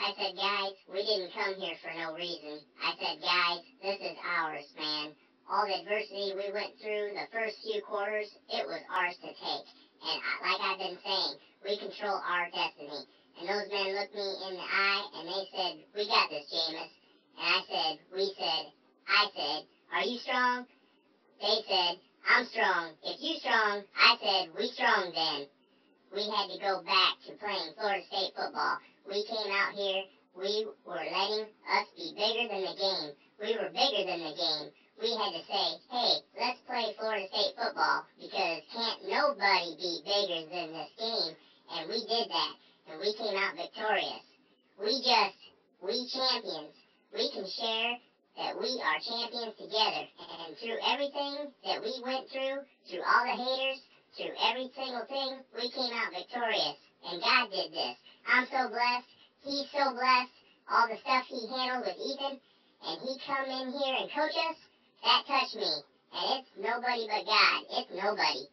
I said, guys, we didn't come here for no reason. I said, guys, this is ours, man. All the adversity we went through the first few quarters, it was ours to take. And like I've been saying, we control our destiny. And those men looked me in the eye and they said, we got this, Jameis. And I said, I said, are you strong? They said, I'm strong. If you strong, I said, we strong then. We had to go back to playing Florida State football. We came out here, we were letting us be bigger than the game. We were bigger than the game. We had to say, hey, let's play Florida State football because can't nobody be bigger than this game. And we did that, and we came out victorious. We champions. We can share that we are champions together. And through everything that we went through all the haters, through every single thing, we came out victorious. And God did this. I'm so blessed. He's so blessed. All the stuff he handled with Ethan, and he come in here and coach us, that touched me. And it's nobody but God. It's nobody.